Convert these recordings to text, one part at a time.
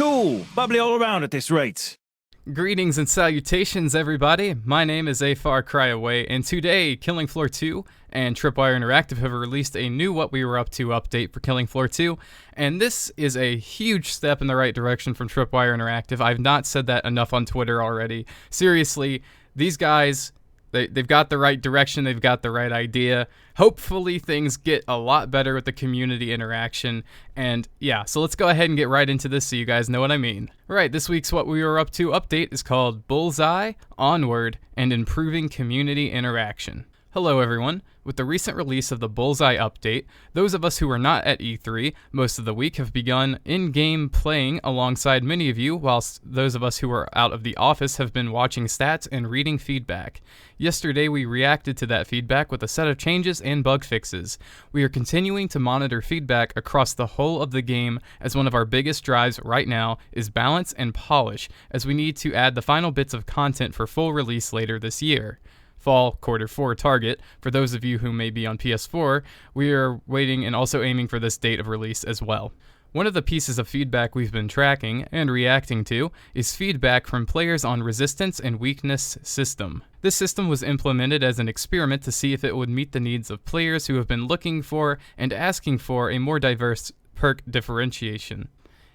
Cool. Bubbly all around at this rate. Greetings and salutations, everybody. My name is AFarCryAway, and today, Killing Floor 2 and Tripwire Interactive have released a new What We Were Up To update for Killing Floor 2, and this is a huge step in the right direction from Tripwire Interactive. I've not said that enough on Twitter already. Seriously, these guys, they've got the right direction, they've got the right idea. Hopefully things get a lot better with the community interaction, and yeah, so let's go ahead and get right into this so you guys know what I mean. Right, this week's What We Were Up To update is called Bullseye, Onward, and Improving Community Interaction. Hello everyone. With the recent release of the Bullseye update, those of us who were not at E3 most of the week have begun in-game playing alongside many of you, whilst those of us who are out of the office have been watching stats and reading feedback. Yesterday we reacted to that feedback with a set of changes and bug fixes. We are continuing to monitor feedback across the whole of the game, as one of our biggest drives right now is balance and polish, as we need to add the final bits of content for full release later this year. Fall Q4 target. For those of you who may be on PS4, we are waiting and also aiming for this date of release as well. One of the pieces of feedback we've been tracking and reacting to is feedback from players on Resistance and Weakness system. This system was implemented as an experiment to see if it would meet the needs of players who have been looking for and asking for a more diverse perk differentiation.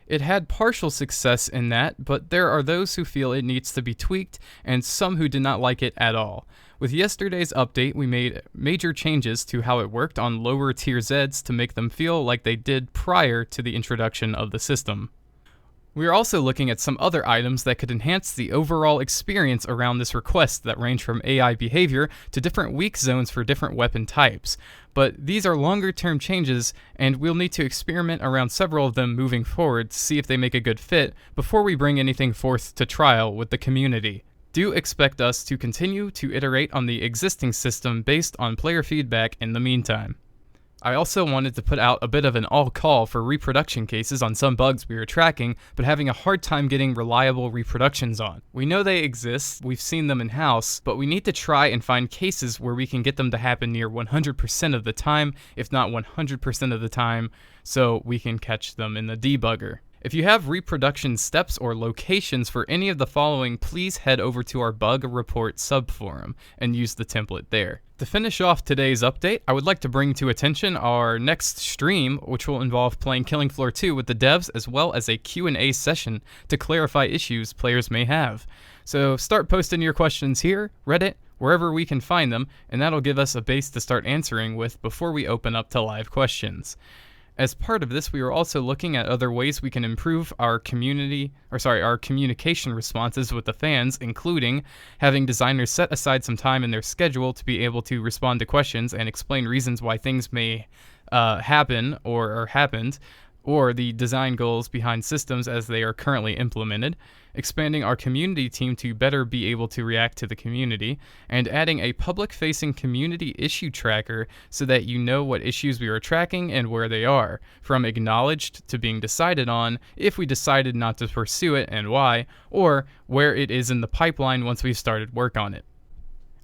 It had partial success in that, but there are those who feel it needs to be tweaked and some who did not like it at all. With yesterday's update, we made major changes to how it worked on lower tier Zeds to make them feel like they did prior to the introduction of the system. We are also looking at some other items that could enhance the overall experience around this request that range from AI behavior to different weak zones for different weapon types. But these are longer term changes, and we'll need to experiment around several of them moving forward to see if they make a good fit before we bring anything forth to trial with the community. Do expect us to continue to iterate on the existing system based on player feedback in the meantime. I also wanted to put out a bit of an all-call for reproduction cases on some bugs we are tracking, but having a hard time getting reliable reproductions on. We know they exist, we've seen them in-house, but we need to try and find cases where we can get them to happen near 100% of the time, if not 100% of the time, so we can catch them in the debugger. If you have reproduction steps or locations for any of the following, please head over to our bug report subforum and use the template there. To finish off today's update, I would like to bring to attention our next stream, which will involve playing Killing Floor 2 with the devs as well as a Q&A session to clarify issues players may have. So start posting your questions here, Reddit, wherever we can find them, and that'll give us a base to start answering with before we open up to live questions. As part of this, we are also looking at other ways we can improve our communication responses with the fans, including having designers set aside some time in their schedule to be able to respond to questions and explain reasons why things may happen or happened, or the design goals behind systems as they are currently implemented, expanding our community team to better be able to react to the community, and adding a public-facing community issue tracker so that you know what issues we are tracking and where they are, from acknowledged to being decided on, if we decided not to pursue it and why, or where it is in the pipeline once we've started work on it.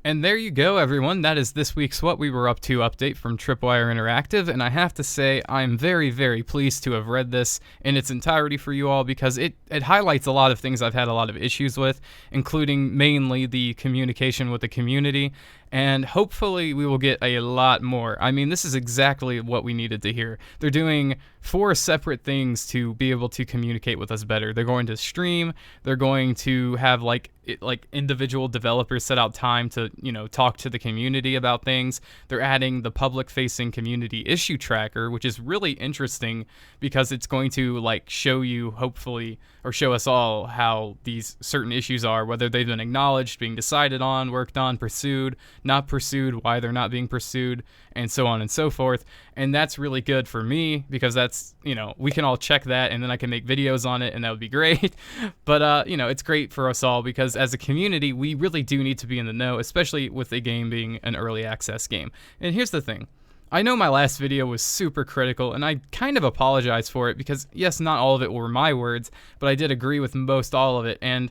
And there you go, everyone. That is this week's What We Were Up To update from Tripwire Interactive, and I have to say I'm very, very pleased to have read this in its entirety for you all because it highlights a lot of things I've had a lot of issues with, including mainly the communication with the community, and hopefully we will get a lot more. I mean, this is exactly what we needed to hear. They're doing 4 separate things to be able to communicate with us better. They're going to stream, they're going to have like individual developers set out time to, talk to the community about things. They're adding the public-facing community issue tracker, which is really interesting because it's going to show you, hopefully, or show us all how these certain issues are, whether they've been acknowledged, being decided on, worked on, pursued, not pursued, why they're not being pursued, and so on and so forth. And that's really good for me because that's, we can all check that and then I can make videos on it and that would be great. But, it's great for us all because as a community, we really do need to be in the know, especially with a game being an early access game. And here's the thing. I know my last video was super critical, and I kind of apologize for it because, yes, not all of it were my words, but I did agree with most all of it. And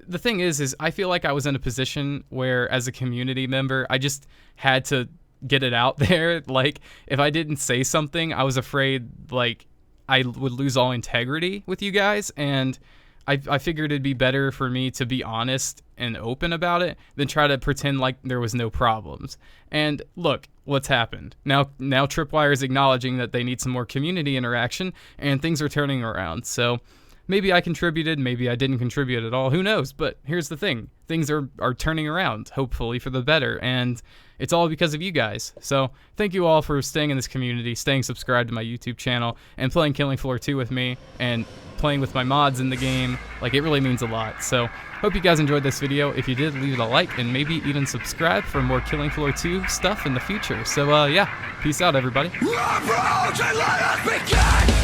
the thing is I feel like I was in a position where, as a community member, I just had to get it out there. Like, if I didn't say something, I was afraid, I would lose all integrity with you guys, and I figured it'd be better for me to be honest and open about it than try to pretend like there was no problems. And look, what's happened. Now Tripwire is acknowledging that they need some more community interaction, and things are turning around. So maybe I contributed, maybe I didn't contribute at all, who knows? But here's the thing, things are turning around, hopefully for the better, and it's all because of you guys. So thank you all for staying in this community, staying subscribed to my YouTube channel, and playing Killing Floor 2 with me, and playing with my mods in the game. Like, it really means a lot. So hope you guys enjoyed this video. If you did, leave it a like, and maybe even subscribe for more Killing Floor 2 stuff in the future. So yeah, peace out, everybody. Approach and let us begin!